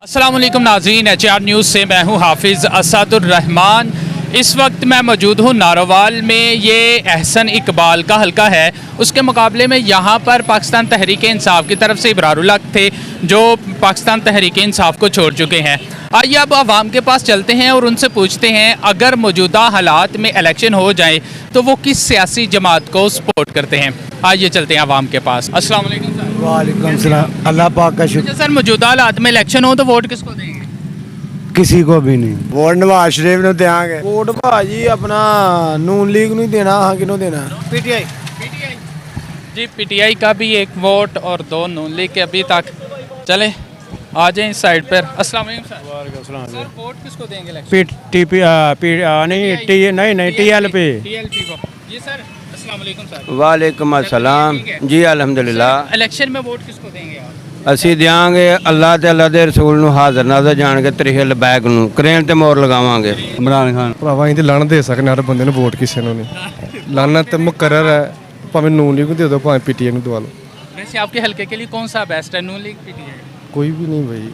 अस्सलाम वालेकुम नाज़रीन, HR न्यूज़ से मैं हूँ हाफिज़ असदुर रहमान। इस वक्त मैं मौजूद हूँ नारोवाल में। ये एहसन इकबाल का हल्का है। उसके मुकाबले में यहाँ पर पाकिस्तान तहरीक इंसाफ की तरफ से इब्रारुल हक थे, जो पाकिस्तान तहरीक इंसाफ को छोड़ चुके हैं। आइए अब आवाम के पास चलते हैं और उनसे पूछते हैं, अगर मौजूदा हालात में इलेक्शन हो जाए तो वो किस सियासी जमात को सपोर्ट करते हैं। आइए चलते हैं आवाम के पास। अस्सलाम वालेकुम सर। वालेकुम सलाम। अल्लाह पाक का शुक्र। सर, मौजूदा हालात में इलेक्शन हो तो वोट किसको देंगे? किसी को भी नहीं वोट नवाज शरीफ ने देंगे। वोट भाजी अपना नून लीग ਨੂੰ देना। हाँ किन्हों देना? पीटीआई जी। पीटीआई का भी एक वोट और दो नून लीग के अभी तक। चले आ जाए इस साइड पर। अस्सलाम वालेकुम सर। सर वोट किसको देंगे टीएलपी को? जी सर। अस्सलाम वालेकुम सर। वालेकुम अस्सलाम जी। अल्हम्दुलिल्लाह। इलेक्शन में वोट किसको देंगे आप? ਅਸੀਂ ਦਿਆਂਗੇ ਅੱਲਾਹ ਤੇ ਅੱਲਾਹ ਦੇ ਰਸੂਲ ਨੂੰ ਹਾਜ਼ਰ ਨਾਜ਼ਰ ਜਾਣ ਕੇ ਤਰੀਕੇ ਲਬੈਕ ਨੂੰ ਕਰੇਨ ਤੇ ਮੋਹਰ ਲਗਾਵਾਂਗੇ। ਇਮਰਾਨ ਖਾਨ ਭਰਾਵਾ ਅਸੀਂ ਤੇ ਲਾਣ ਦੇ ਸਕਦੇ ਹਰ ਬੰਦੇ ਨੂੰ ਵੋਟ ਕਿਸੇ ਨੂੰ ਨਹੀਂ ਲਾਣਾ ਤੇ ਮੁਕਰਰ ਹੈ। ਭਾਵੇਂ ਨੂਨ ਲੀਗ ਨੂੰ ਦੇ ਦਿਓ, ਭਾਵੇਂ ਪੀਟੀਆਈ ਨੂੰ ਦਵਾ ਲਓ। वैसे आपके हल्के के लिए कौन सा बेस्ट है, नून लीग पीटीआई? ਕੋਈ ਵੀ ਨਹੀਂ ਭਾਈ,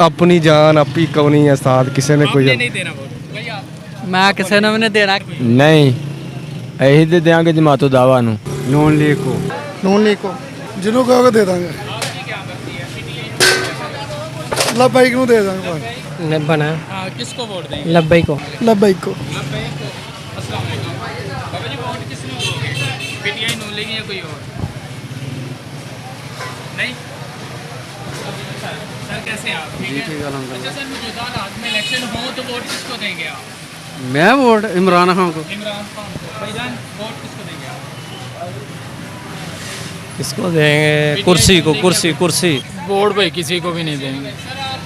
ਆਪਣੀ ਜਾਨ ਆਪੀ ਕਵਨੀ ਹੈ ਸਾਥ ਕਿਸੇ ਨੇ ਕੋਈ नहीं देना वोट भाई आप? मैं किसी ने भी नहीं देना। ਨਹੀਂ ਅਸੀਂ ਤੇ ਦਿਆਂਗੇ ਜਮਾਤੋ ਦਾਵਾ ਨੂੰ ਨੂਨ ਲੀਗ ਕੋ। नून लीग को जिन्हों कहोगे दे देंगे। लब्बैक ਨੂੰ दे देंगे। बना किसको वोट देंगे? लब्बई को। लब्बैक को। अस्सलाम वालेकुम। बाबा जी वोट किसने दोगे? पीटीआई, नून लीग या कोई और? नहीं सर कैसे हैं आप? ठीक है। अच्छा सर, मौजूदा हालात में इलेक्शन हो तो वोट किसको देंगे आप? मैं वोट इमरान खान को। इमरान खान को। भाईजान वोट किसको देंगे आप? किसको देंगे? कुर्सी को। कुर्सी वोट भाई किसी को भी नहीं देंगे। सर आप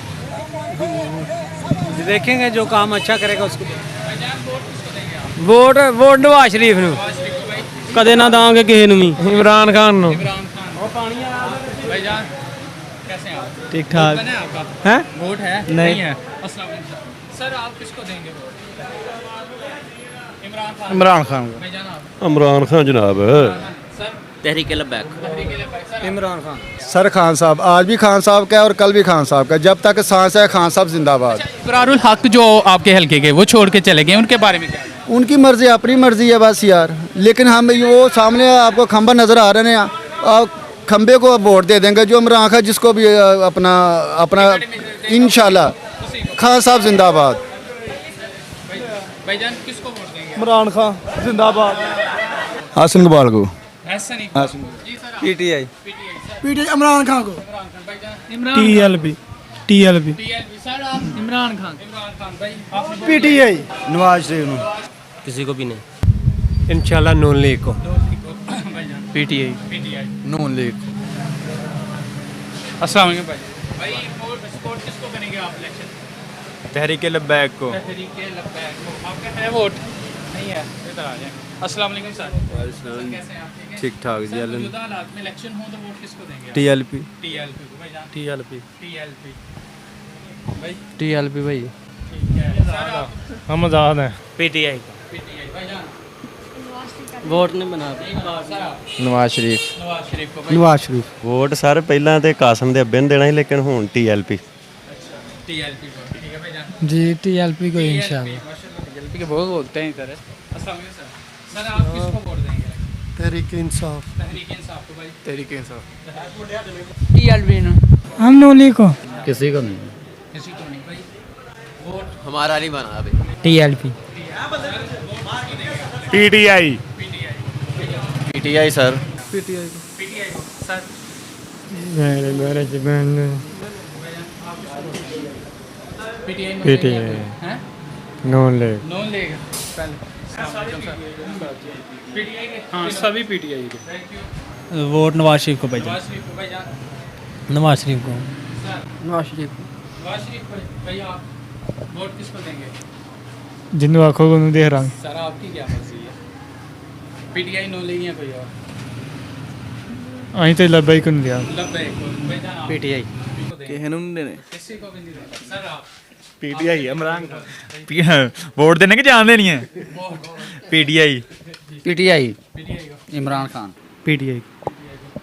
देखेंगे जो काम अच्छा करेगा उसको। भाईजान वोट किसको देंगे आप? वोट नवाज शरीफ ਨੂੰ भाई ਕਦੇ ਨਾ ਦਾਂਗੇ ਕਿਸੇ ਨੂੰ ਵੀ। इमरान खान नो। इमरान खान। भाईजान कैसे हैं आप? ठीक ठाक। वोट है आपका? हैं? वोट है? नहीं है। अस्सलाम वालेकुम सर। आप किसको देंगे वोट? इमरान खान। इमरान खान को। भाईजान आप? इमरान खान जनाब। सर तहरीक लब्बैक। इमरान खान। सर खान साहब आज भी खान साहब का है और कल भी खान साहब का, जब तक सांस है खान साहब जिंदाबाद। इब्रारुल हक जो आपके हल्के के वो छोड़ के चले गए, उनके बारे में क्या? उनकी मर्जी अपनी मर्जी है बस यार। लेकिन हम वो सामने आपको खंबा नज़र आ रहे हैं, आप खंबे को वोट दे देंगे जो इमरान खान जिसको भी अपना इंशाल्लाह खान साहब जिंदाबाद। भाईजान किसको वोट देंगे? इमरान खान जिंदाबाद। हसन इकबाल को। ऐसा नहीं जी sir. PTI. PT Imran Khan को। भाईजान टीएलपी टीएलपी सर। आप? इमरान खान भाई आप? पीटीआई नवाज शरीफ ਨੂੰ। किसी को भी नहीं। इंशाल्लाह नून लीग को। भाईजान पीटीआई। नून लीग। अस्सलाम वालेकुम भाई वोट सपोर्ट किसको करेंगे आप इलेक्शन? तहरीक लबैक को। तहरीक लब्बैक को। आपका है वोट? नहीं है, इधर आ जाए। अस्सलाम वालेकुम सर। सर कैसे हैं आप? ठीक ठाक जी। सर मौजूदा हालात में इलेक्शन हो तो वोट किसको देंगे? टीएलपी। टीएलपी को। भाईजान टीएलपी। टीएलपी भाई। टीएलपी भाई। ठीक है सर। आप? हम आज़ाद हैं। पीटीआई। पीटीआई। भाईजान वोट नहीं बना। सर आप? नवाज शरीफ। नवाज शरीफ को। नवाज शरीफ। वोट सर पहला तो कासम के अब्बे देना ही, लेकिन हुन TLP। टीएलपी को। ठीक है भाईजान। जी टीएलपी को इंशाल्लाह। माशाल्लाह टीएलपी के बहुत बोलते हैं इधर। अस्सलाम वालेकुम सर। सर आप किसको वोट देंगे? तहरीक इंसाफ। तहरीक इंसाफ को। भाई तहरीक इंसाफ। टीएलपी ना। हम नून लीग को। किसी को नहीं। किसी को नहीं भाई। वोट हमारा नहीं बना अभी। TLP. PTI। PTI sir. PTI को। सर मेरे जबान पीटीआई हैं? Non league. नॉन लीग पहले। पीटीआई के। हाँ सभी पीटीआई के। Thank you. Vote Nawaz Sharif को भाई। नवाज शरीफ को। भाईजान नवाज शरीफ को। सर नवाज शरीफ को। नवाज शरीफ को। भाई आप वोट किसको देंगे? जिन्हों आखोगे उन्होंने दे रहा। सर आपकी क्या मर्जी है? पीटीआई, नॉन लीग या कोई और? अं तो लब्बई को नहीं दिया। लब्बैक को। भाईजान आप? पीटीआई। किसी को भी नहीं देना। सर आप? PTI इमरान खान। वोट देने की जान देनी है। PTI। पीटीआई। पीटीआई को। इमरान खान। पीटीआई।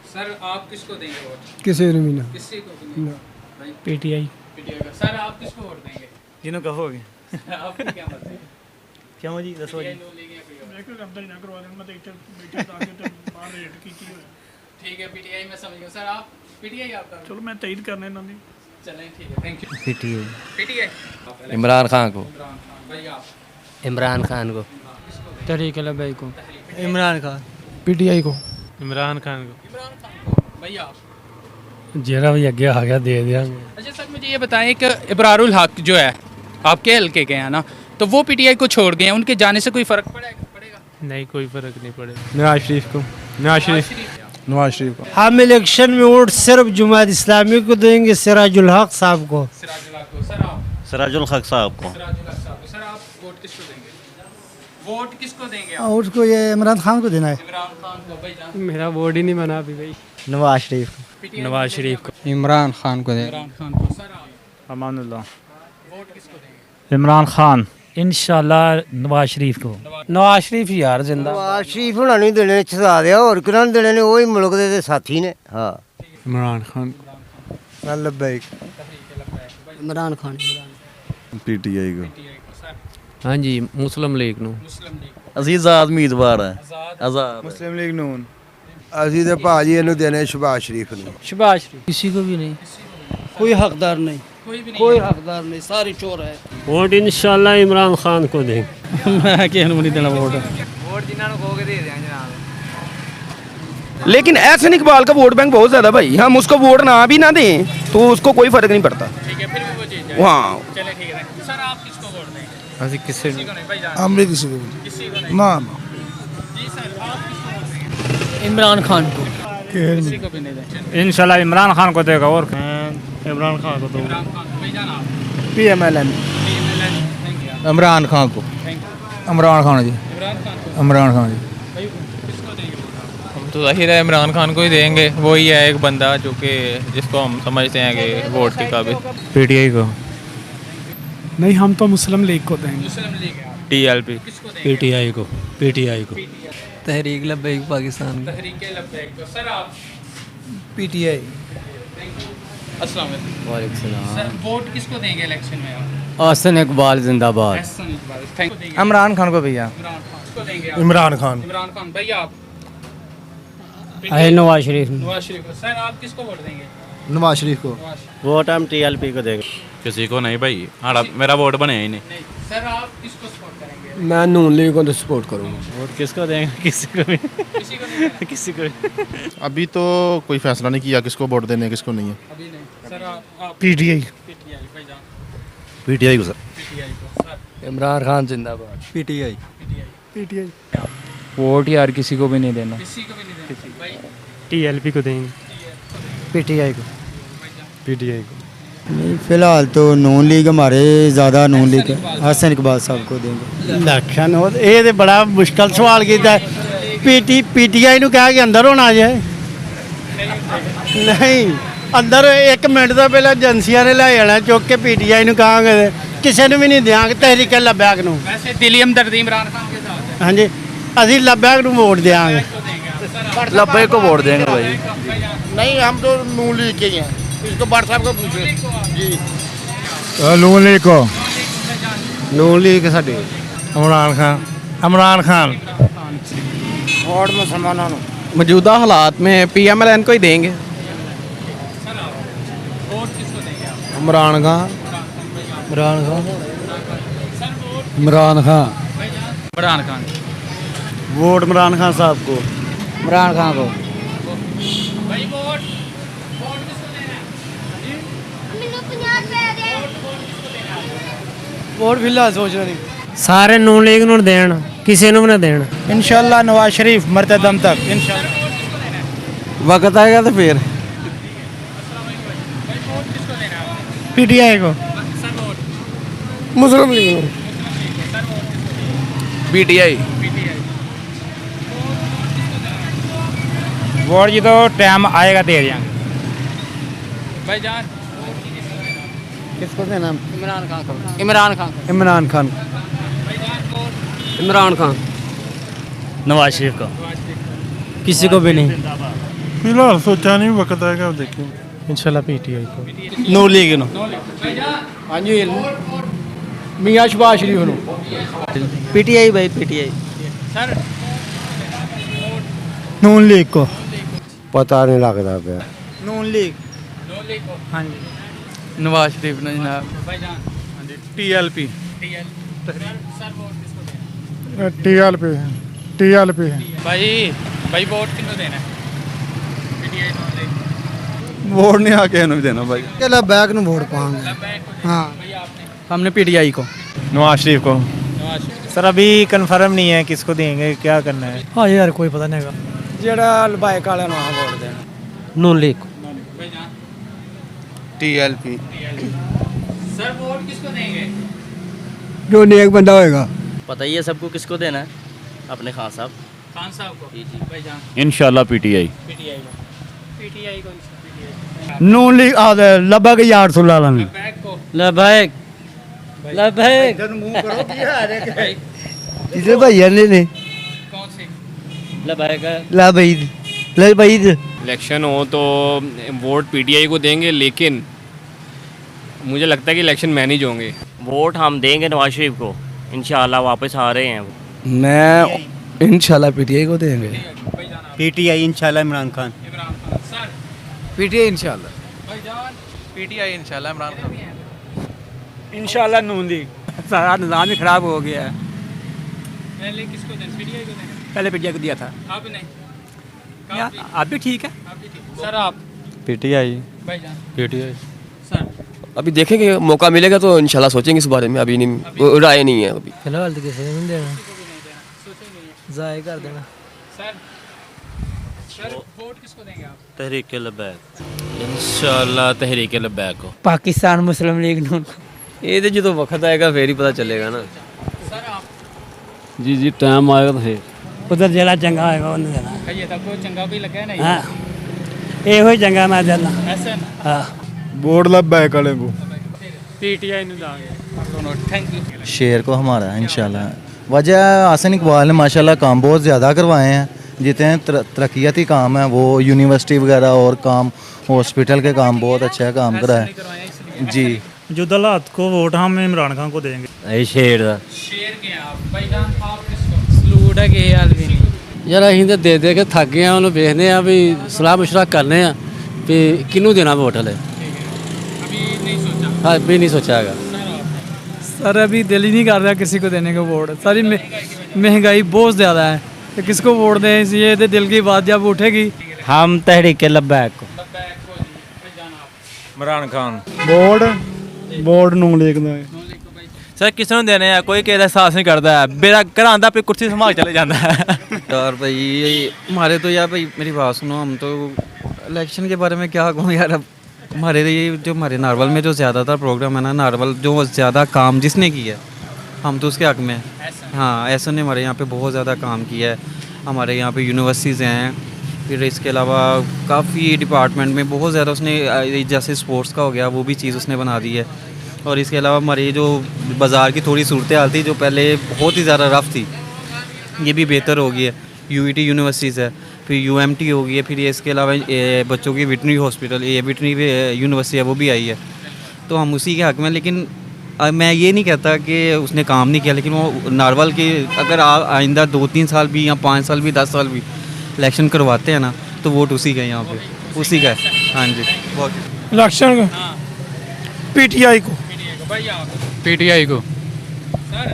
सर आप किसको देंगे वोट? किसी ने भी ना। किसी को भी नहीं। पीटीआई। पीटीआई को। सर आप किसको वोट देंगे? ਜਿਹਨੂੰ ਕਹੋਗੇ आपकी क्या मत है? ਕਿਉਂ ਜੀ ਦੱਸੋ ਜੀ ठीक है पीटीआई मैं समझ गया। सर आप पीटीआई आपका? ਚਲੋ ਮੈਂ ਤਈਦ ਕਰਨਾ ਇਹਨਾਂ ਦੀ। चलें ठीक है thank you. PTI PTI Imran Khan को भाई आप इमरान खान को तहरीक लब्बैक को इमरान खान पीटीआई को इमरान खान को। भाई आप जेरा भी आगे आ गया दे देंगे। अच्छा सर मुझे ये बताएं कि इब्रारुल हक जो है आपके हल्के के हैं ना, तो वो पीटीआई को छोड़ गए हैं, उनके जाने से कोई फ़र्क पड़ेगा? नहीं कोई फर्क नहीं पड़ेगा। नवाज शरीफ को नवाज शरीफ को हम इलेक्शन में वोट सिर्फ जमात इस्लामी को देंगे, सिराजुल हक साहब को। सिराजुल हक को। सर आप? ਸਰਾਜੁਲ ਹਕ ਸਾਹਿਬ ਕੋ सिराजुल हक साहब को। सर आप वोट किसको देंगे? वोट किसको देंगे आप? उसको ये इमरान खान को देना है। इमरान खान को। भाई जान मेरा वोट ही नहीं बना अभी भाई। नवाज शरीफ को। नवाज शरीफ को। इमरान खान को देना। इमरान खान को। सर आप ਅਮਾਨੁੱਲਾ वोट किसको देंगे? ਇਮਰਾਨ ਖਾਨ इंशाल्लाह नवाज शरीफ को। नवाज शरीफ यार जिंदा। नवाज शरीफ होना नहीं देने छुड़ा दिया और किरण देने ने वही मुल्क दे साथी ने। हाँ इमरान खान लब्बैक इमरान खान पीटीआई को हाँ जी मुस्लिम लीग नु मुस्लिम लीग ਅਸੀਂ ਆਜ਼ਾਦ ਉਮੀਦਵਾਰ ਹੈ ਆਜ਼ਾਦ मुस्लिम लीग नून ਅਸੀਂ ਤੇ ਭਾਜੀ ਇਹਨੂੰ ਦੇਣੇ ਸ਼ਬਾਸ਼ ਸ਼ਰੀਫ ਨੂੰ। शबाश किसी को भी नहीं, कोई हकदार नहीं, कोई भी नहीं कोई हकदार नहीं, सारे चोर है। वोट इंशाल्लाह इमरान खान को देंगे। मैं किसी को नहीं देना वोट। ਵੋਟ ਜਿਨ੍ਹਾਂ ਨੂੰ ਕਹੋਗੇ ਦੇ ਦਿਆਂਗੇ ਜਨਾਬ। लेकिन एहसन इकबाल का वोट बैंक बहुत ज़्यादा भाई, हम उसको वोट ना भी ना दें तो उसको कोई फ़र्क नहीं पड़ता। ठीक है फिर भी वो जीत जाए। हाँ चले ठीक है। सर आप किसको वोट देंगे? ਅਸੀਂ ਕਿਸੇ किसी को नहीं भाई जान? हमने किसी को किसी को नहीं। ना जी सर आप किसको वोट देंगे? इमरान खान को। किसी को भी नहीं देंगे। इंशाल्लाह इमरान खान को देगा और इमरान खान को तो इमरान खान भाई जान आप? PMLN thank you. Imran Khan को। Thank you. इमरान खान जी। इमरान खान को। इमरान खान जी। भाई किसको देंगे? हम तो जाहिर है इमरान खान को ही देंगे। वही है एक बंदा जो कि जिसको हम समझते हैं कि वोट के काबिल। पीटीआई को नहीं हम तो मुस्लिम लीग को देंगे। मुस्लिम लीग है आप? टीएलपी किसको देंगे? पीटीआई को पीटीआई को तहरीक लब्बैक पाकिस्तान तहरीके लब्बैक को। सर आप? PTI। अस्सलाम वालेकुम। वालेकुम सलाम सर वोट किसको देंगे इलेक्शन में आप? हसन इकबाल जिंदाबाद एहसन इकबाल। Thank you. इमरान खान को भैया। इमरान खान किसको देंगे आप? इमरान खान। इमरान खान भाई आप? नवाज शरीफ। नवाज शरीफ को। सर आप किसको वोट देंगे? नवाज शरीफ को। नवाज शरीफ। वोट हम टीएलपी को देंगे। किसी को नहीं भाई, हमारा मेरा वोट बने ही नहीं। नहीं। सर आप किसको सपोर्ट करेंगे? मैं नून लीग को तो सपोर्ट करूँगा। वोट किसको देंगे? किसी को भी किसी को नहीं देंगे? किसी को भी। अभी तो कोई फैसला नहीं किया किसको वोट देने किसको नहीं है। अभी नहीं। सर आप? PTI। पीटीआई भाई जान? पीटीआई को सर। पीटीआई को। सर इमरान खान जिंदाबाद पीटीआई। वोट यार किसी को भी नहीं देना। किसी को भी नहीं देंगे भाई? टीएलपी को देंगे। PTI को। पीटीआई को नहीं फिलहाल तो नून लीग हमारे ज़्यादा नून लीग है, हसन इकबाल साहब को देंगे। इलेक्शन हो ये तो बड़ा मुश्किल सवाल किया है। PTI ਨੂੰ कहा कि अंदर होना जाए नहीं अंदर 1 मिनट तो पहले एजेंसियां ने ले जाना चुक के PTI ਨੂੰ कहांगे किसी ने भी नहीं देंगे तहरीक लब्बैक ਨੂੰ। वैसे दिली हमदर्दी इमरान खान के साथ है। हाँ जी ਅਸੀਂ लब्बैक ਨੂੰ वोट देंगे। किसको देंगे आप? सर आप? लब्बैक को वोट देंगे भाई। नहीं हम तो नून लीग के ही हैं, इसको बार साहब को पूछे जी। नून लीग को। नून लीग साडी। इमरान खान। इमरान खान। और मुसलमानों को मौजूदा हालात में PMLN को ही देंगे। वोट किसको देंगे आप? इमरान खान। इमरान खान। इमरान खान। इमरान खान। वोट इमरान खान साहब को। इमरान खान को। भाई वोट किसको देना है? वोट फिलहाल सोच रहे नहीं। सारे नून लीग ਨੂੰ ਦੇਣ ਕਿਸੇ ਨੂੰ ਵੀ ਨਾ ਦੇਣ। इंशाल्लाह नवाज शरीफ मरते दम तक इंशाल्लाह। वक्त आएगा तो फिर PTI को। मुस्लिम लीग PTI वोट जी तो टाइम आएगा दे देंगे। भाई जान? किसको देना? इमरान खान को। इमरान खान को। इमरान खान। इमरान खान। नवाज शरीफ का। किसी को भी नहीं। फिलहाल सोचा नहीं वक्त आएगा देखेंगे। इंशाल्लाह पीटीआई को नून लीग ਨੂੰ ਹਾਂਜੀ ਮੀਆਂ ਸ਼ਬਾਸ਼ ਸ਼ਰੀਫ ਨੂੰ पीटीआई भाई पीटीआई सर नून लीग को ਪਤਾ ਨਹੀਂ ਲੱਗਦਾ ਪਿਆ ਨੂਨ ਲੀਗ ਹਾਂਜੀ नवाज शरीफ ने जनाब भाईजान टीएलपी सर वोट किसको देना टीएलपी टीएलपी भाई वोट किसको देना पीटीआई नॉन लीग ਵੋਟ ਨਹੀਂ ਆ ਕਿਸੇ ਨੂੰ ਵੀ ਦੇਣਾ ਭਾਈ ਚਲਾ ਬੈਕ ਨੂੰ ਵੋਟ ਪਾਵਾਂਗੇ हाँ भैया आपने हमने पीटीआई को नवाज शरीफ को नवाज सर अभी कंफर्म नहीं है किसको देंगे क्या करना है हाँ यार कोई पता नहीं है ਜਿਹੜਾ ਲਬਾਇਕ ਵਾਲਿਆਂ ਨੂੰ ਵੋਟ ਦੇਣਾ ਨੂਨ ਲੀਗ भाईजान टीएलपी सर वोट किसको देंगे जो नेक बंदा होएगा पता ही है सबको किसको देना है अपने खान साहब खान साहब को भाईजान इंशाल्लाह पीटीआई पीटीआई को पीटीआई को ਨੂਨ ਲੀਗ ਆ ਲੱਭਾ ਕੇ ਯਾਰ ਸੁਲਾ ਲਾਂਗੇ बैक को लबाइक लबाइक इसे भैया ने कौन से लबाइक लबईद इलेक्शन हो तो वोट पीटीआई को देंगे, लेकिन मुझे लगता है कि इलेक्शन मैनेज होंगे। वोट हम देंगे नवाज शरीफ को इंशाल्लाह, वापस आ रहे हैं। मैं इंशाल्लाह पीटीआई को देंगे पीटीआई इंशाल्लाह इमरान खान इमरान खान सर पीटीआई इंशाल्लाह भाईजान पीटीआई इंशाल्लाह इमरान खान इंशाल्लाह नून लीग सारा निज़ाम ही खराब हो गया है पहले किसको देना पीटीआई को देना पहले पीटीआई को दिया था अब नहीं आप भी ठीक है सर आप पीटीआई भाईजान पीटीआई सर अभी देखेंगे, मौका मिलेगा तो इंशाल्लाह सोचेंगे इस बारे में, अभी नहीं राय नहीं है अभी। फिलहाल तो किसी ने देना जाए कर देना सर वोट किसको देंगे आप तहरीक लबैक इंशाल्लाह तहरीक लब्बैक को। पाकिस्तान मुस्लिम लीग ਨੂੰ ਇਹ ਤੇ ਜਦੋਂ ਵਕਤ ਆਏਗਾ ਫੇਰ ਹੀ ਪਤਾ ਚੱਲੇਗਾ ਨਾ। सर आप जी जी टाइम आएगा तो फिर उधर जरा चंगा होएगा उन्हें देना ये तब को चंगा भी लगा है ना हाँ ये ही चंगा मैं देना ऐसा ना हाँ ਵੋਟ ਲੱਭ ਬੈਕ ਵਾਲੇ ਨੂੰ पीटीआई ਨੂੰ ਦਾਂਗੇ दोनों थैंक यू शेर को हमारा इंशाल्लाह वजह हसन इकबाल ने माशाल्लाह काम बहुत ज़्यादा करवाए हैं, जितने तरक्याती काम हैं वो यूनिवर्सिटी वगैरह और काम हॉस्पिटल के काम बहुत अच्छा काम करा है जी। जुद्दलात को वोट हम इमरान खान को देंगे शेर शेर के हैं आप भाईजान आप किसको ਸਲੂਟ ਹੈ ਕਿ ਹਾਲ ਵੀ ਨਹੀਂ ਯਾਰ ਅਸੀਂ ਤਾਂ ਦੇ ਕੇ ਥੱਕ ਗਏ ਆ, ਉਹਨੂੰ ਵੇਖਦੇ ਆ ਵੀ ਸਲਾਹ ਮੁਸ਼ਰਾ ਕਰਨੇ ਆ ਵੀ ਕਿਹਨੂੰ ਦੇਣਾ ਵੋਟ ਹਲੇ। अभी नहीं सोचा ਹਾਂ ਵੀ ਨਹੀਂ ਸੋਚਿਆਗਾ सर अभी दिल ही नहीं कर रहा किसी को देने को वोट, सारी महंगाई बहुत ज़्यादा है तो किसको वोट दें, इसलिए तो दिल की बात जब उठेगी। हम तहरीक लबैक को इमरान खान बोर्ड नून लीग ਦਾ सर किसी ਨੂੰ देने हैं कोई कहता एहसास नहीं करता है, मेरा घर आंदा अपनी कुर्सी संभाल चले जाता है। यार भाई हमारे तो यार भाई मेरी बात सुनो, हम तो इलेक्शन के बारे में क्या कहूँ यार। अब हमारे लिए जो हमारे नारवल में जो ज़्यादातर प्रोग्राम है ना, नारवल जो ज़्यादा काम जिसने किया है हम तो उसके हक में हैं। हाँ ऐसा ने हमारे यहाँ पे बहुत ज़्यादा काम किया है। हमारे यहाँ पे यूनिवर्सिटीज़ हैं, फिर इसके अलावा काफ़ी डिपार्टमेंट में बहुत ज़्यादा उसने, जैसे स्पोर्ट्स का हो गया वो भी चीज़ उसने बना दी है। और इसके अलावा हमारी जो बाज़ार की थोड़ी सूरत हाल थी जो पहले बहुत ही ज़्यादा रफ़ थी, ये भी बेहतर हो गई है। यूईटी यूनिवर्सिटीज़ है, फिर यूएमटी हो गई है, फिर इसके अलावा बच्चों की वेटनरी हॉस्पिटल, ये वेटनरी यूनिवर्सिटी है वो भी आई है, तो हम उसी के हक़ में। लेकिन मैं ये नहीं कहता कि उसने काम नहीं किया, लेकिन वो नारवल के अगर आइंदा 2-3 साल भी या 5 साल भी 10 साल भी इलेक्शन करवाते हैं ना तो वोट उसी का है, यहाँ पे उसी का है। हाँ जी बहुत इलेक्शन पीटीआई को पीटीआई को सर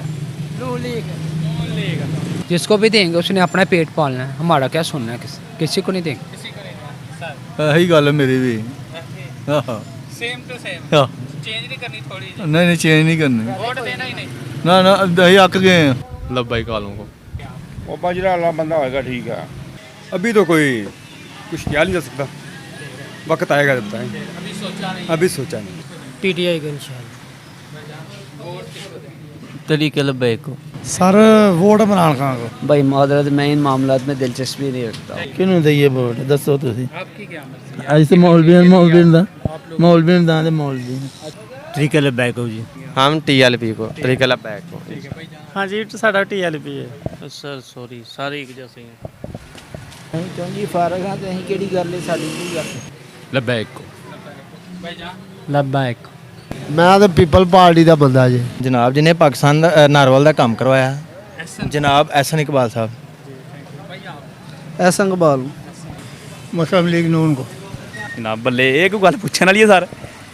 जिसको भी देंगे उसने अपना पेट पालना है, हमारा क्या सुनना है, किसी को नहीं देंगे। ਇਹੀ ਗੱਲ ਮੇਰੀ ਵੀ सेम टू सेम ਹਾਂ चेंज नहीं करनी थोड़ी नहीं चेंज नहीं करनी वोट देना ही नहीं ना ਅਸੀਂ ਅੱਕ ਗਏ हैं लब्बाई कालों को वो बजरा वाला बंदा होएगा ठीक है। अभी तो कोई कुछ किया नहीं जा सकता, वक्त आएगा जब बताएंगे। अभी सोचा नहीं पीटीआई को इंशाल्लाह तरीके लबैक को। सर वोट इमरान खान को। भाई मादरत मैं इन मामलात में दिलचस्पी नहीं रखता। किन्नू दईए वोट दसो तुसी आपकी क्या मर्जी ऐसे मौलवी दा मौलवी तरीके लबैक को जी। हम टीएलपी को, तरीके लब्बैक को। हाँ जी साਡਾ टीएलपी है। सर सॉरी सारे एक जैसे हैं। क्यों जी फारग हां ते अहीं केड़ी गल है साडी की गल लबैक को ਲੱਭਾ ਇੱਕ ਮੈਂ ਤਾਂ ਪੀਪਲ ਪਾਰਟੀ ਦਾ ਬੰਦਾ ਜੀ ਜਨਾਬ ਜਿਹਨੇ ਪਾਕਿਸਤਾਨ ਦਾ ਨਾਰਵਲ ਦਾ ਕੰਮ ਕਰਵਾਇਆ ਜਨਾਬ ਐਸਨ ਇਕਬਾਲ ਸਾਹਿਬ ਐਸਨ ਇਕਬਾਲ ਮੁਸਲਿਮ ਲੀਗ ਨੂਨ ਕੋ ਜਨਾਬ ਬੱਲੇ ਇਹ ਕੋਈ ਗੱਲ ਪੁੱਛਣ ਵਾਲੀ ਹੈ ਸਰ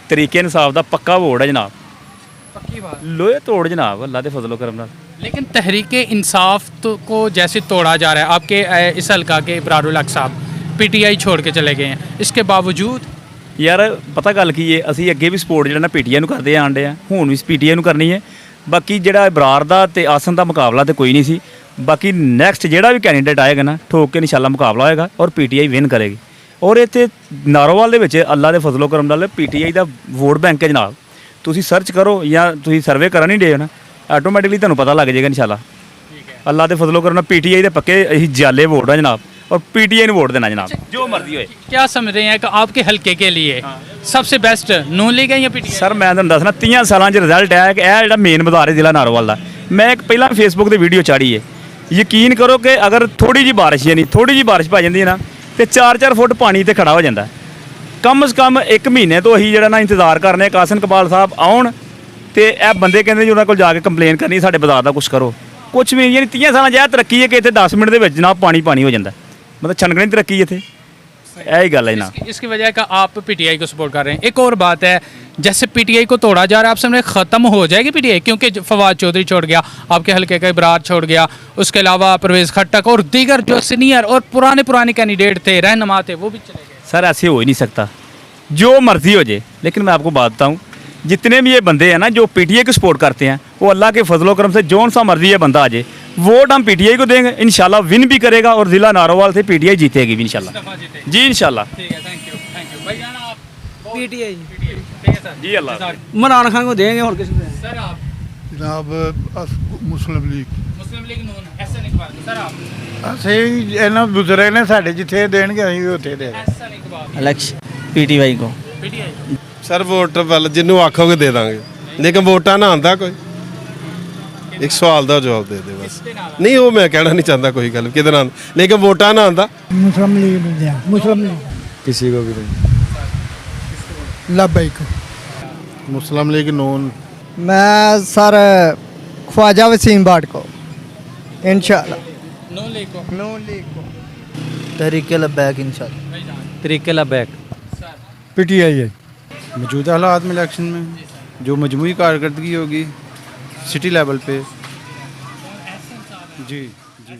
ਤਰੀਕੇ ਇਨਸਾਫ ਦਾ ਪੱਕਾ ਵੋਟ ਹੈ जनाब पक्की बात। लोहे तोड़ जनाब अल्लाह के फजलो करम नाल। लेकिन तहरीक इंसाफ को जैसे तोड़ा जा रहा है, आपके इस हल्का के इब्रारुल हक साहब पीटीआई छोड़ के चले गए हैं, इसके बावजूद ਯਾਰ ਪਤਾ ਗੱਲ ਕੀ ਹੈ ਅਸੀਂ ਅੱਗੇ ਵੀ ਸਪੋਰਟ ਜਿਹੜਾ ਨਾ ਪੀਟੀਆਈ ਨੂੰ ਕਰਦੇ ਆਂਡੇ ਆ ਹੁਣ ਵੀ ਪੀਟੀਆਈ ਨੂੰ ਕਰਨੀ ਹੈ। ਬਾਕੀ ਜਿਹੜਾ ਇਬਰਾਰ ਦਾ ਤੇ ਆਸਨ ਦਾ ਮੁਕਾਬਲਾ ਤੇ ਕੋਈ ਨਹੀਂ ਸੀ। ਬਾਕੀ ਨੈਕਸਟ ਜਿਹੜਾ ਵੀ ਕੈਂਡੀਡੇਟ ਆਏਗਾ ਨਾ ਠੋਕ ਕੇ ਇਨਸ਼ਾਅੱਲਾ ਮੁਕਾਬਲਾ ਹੋਏਗਾ ਔਰ ਪੀਟੀਆਈ ਵਿਨ ਕਰੇਗੀ। ਔਰ ਇੱਥੇ ਨਾਰੋਵਾਲ ਦੇ ਵਿੱਚ ਅੱਲਾ ਦੇ ਫਜ਼ਲੋ ਕਰਮ ਨਾਲ ਪੀਟੀਆਈ ਦਾ ਵੋਟ ਬੈਂਕ ਹੈ ਜਨਾਬ। ਤੁਸੀਂ ਸਰਚ ਕਰੋ ਜਾਂ ਤੁਸੀਂ ਸਰਵੇ ਕਰਨ ਹੀ ਡੇ ਨਾ ਆਟੋਮੈਟਿਕਲੀ ਤੁਹਾਨੂੰ ਪਤਾ ਲੱਗ ਜਾਏਗਾ ਇਨਸ਼ਾਅੱਲਾ। ਅੱਲਾ ਦੇ ਫਜ਼ਲੋ ਕਰਮ ਨਾਲ ਪੀਟੀਆਈ ਦੇ ਪੱਕੇ ਅਸੀਂ ਜਾਲੇ ਵੋਟ ਆ ਜਨਾਬ और पीटीआई ने वोट देना जनाब जो मर्जी होए। क्या समझ रहे हैं कि आपके हल्के के लिए सबसे बेस्ट नून लीग है या पीटीआई? सर मैं ਤੁਹਾਨੂੰ ਦੱਸਣਾ 30 ਸਾਲਾਂ 'ਚ ਰਿਜ਼ਲਟ ਆਇਆ ਕਿ ਇਹ ਜਿਹੜਾ ਮੇਨ ਬਾਜ਼ਾਰ ਹੈ ਜ਼ਿਲ੍ਹਾ ਨਾਰੋਵਾਲ ਦਾ। ਮੈਂ ਇੱਕ ਪਹਿਲਾਂ ਫੇਸਬੁੱਕ ਤੇ ਵੀਡੀਓ ਚਾੜੀ ਹੈ, ਯਕੀਨ ਕਰੋ ਕਿ ਅਗਰ ਥੋੜੀ ਜੀ ਬਾਰਿਸ਼ ਯਾਨੀ ਥੋੜੀ ਜੀ ਬਾਰਿਸ਼ ਪੈ ਜਾਂਦੀ ਹੈ ਨਾ ਤੇ 4-4 ਫੁੱਟ ਪਾਣੀ ਤੇ ਖੜਾ ਹੋ ਜਾਂਦਾ। ਕਮ ਸੇ ਕਮ 1 ਮਹੀਨੇ ਤੋਂ ਅਸੀਂ ਜਿਹੜਾ ਨਾ ਇੰਤਜ਼ਾਰ ਕਰਨੇ ਕਾਸਨ ਇਕਬਾਲ ਸਾਹਿਬ ਆਉਣ ਤੇ ਇਹ ਬੰਦੇ ਕਹਿੰਦੇ ਜੀ ਉਹਨਾਂ ਕੋਲ ਜਾ ਕੇ ਕੰਪਲੇਨ ਕਰਨੀ ਸਾਡੇ ਬਾਜ਼ਾਰ ਦਾ ਕੁਝ ਕਰੋ। ਕੁਝ ਵੀ ਯਾਨੀ 30 ਸਾਲਾਂ 'ਚ ਇਹ ਤਰੱਕੀ ਹੈ ਕਿ ਇੱਥੇ 10 ਮਿੰਟ ਦੇ ਵਿੱਚ ਜਨਾਬ ਪਾਣੀ ਹੋ ਜਾਂਦਾ। मतलब छनकने की तरक्की है थे यही गल है ना। इसकी वजह का आप पीटीआई को सपोर्ट कर रहे हैं। एक और बात है, जैसे पीटीआई को तोड़ा जा रहा है, आप समझ ख़त्म हो जाएगी पीटीआई? क्योंकि फवाद चौधरी छोड़ गया, आपके हल्के का इब्रार छोड़ गया, उसके अलावा परवेज़ खट्टक और दीगर जो सीनियर और पुराने कैंडिडेट थे, रहनुमा थे, वो भी चले गए। सर ऐसे हो ही नहीं सकता, जो मर्जी हो जाए। लेकिन मैं आपको बात बताऊँ, जितने भी ये बंदे हैं ना जो पीटीआई को सपोर्ट करते हैं, वो अल्लाह के फजलो करम से जौन सा मर्जी है बंदा आ जाए, वोट हम पीटीआई को देंगे इंशाल्लाह, विन भी करेगा और जिला नारोवाल से पीटीआई जीतेगी भी इंशाल्लाह जी इंशाल्लाह। पीटीआई जी अल्लाह इमरान खान को देंगे और किसी को? सर आप ਜਨਾਬ ਮੁਸਲਿਮ ਲੀਗ मुस्लिम लीग नून एहसन इकबाल, सर आप ਅਸੀਂ ਇਹਨਾਂ ਬਜ਼ੁਰਗ ਨੇ ਸਾਡੇ ਜਿੱਥੇ ਦੇਣਗੇ ਅਸੀਂ ਵੀ ਉੱਥੇ ਦੇ एहसन इकबाल इलेक्शन पीटीआई को पीटीआई। ਸਰ ਵੋਟ ਵੱਲ ਜਿਹਨੂੰ ਆਖੋਗੇ ਦੇ ਦਾਂਗੇ, ਲੇਕਿਨ ਵੋਟਾਂ ਨਾ ਆਂਦਾ ਕੋਈ ਇੱਕ ਸਵਾਲ ਦਾ ਜਵਾਬ ਦੇ ਦੇ ਬਸ। ਨਹੀਂ ਉਹ ਮੈਂ ਕਹਿਣਾ ਨਹੀਂ ਚਾਹੁੰਦਾ ਕੋਈ ਗੱਲ ਕਿਹਦੇ ਨਾਲ, ਲੇਕਿਨ ਵੋਟਾਂ ਨਾ ਆਂਦਾ मुस्लिम लीग में दिया मुस्लिम लीग किसी को भी नहीं। लब्बैक ਮੁਸਲਿਮ ਲੀਗ ਨੂਨ मैं सर ख्वाजा वसीम बाट को इंशाल्लाह नून लीग को नून लीग को तरीके लबैक इंशाल्लाह तरीके लबैक पीटीआई है। मौजूदा हालात में इलेक्शन में जो मजमूई कारकर्दगी होगी सिटी लेवल पे जी जी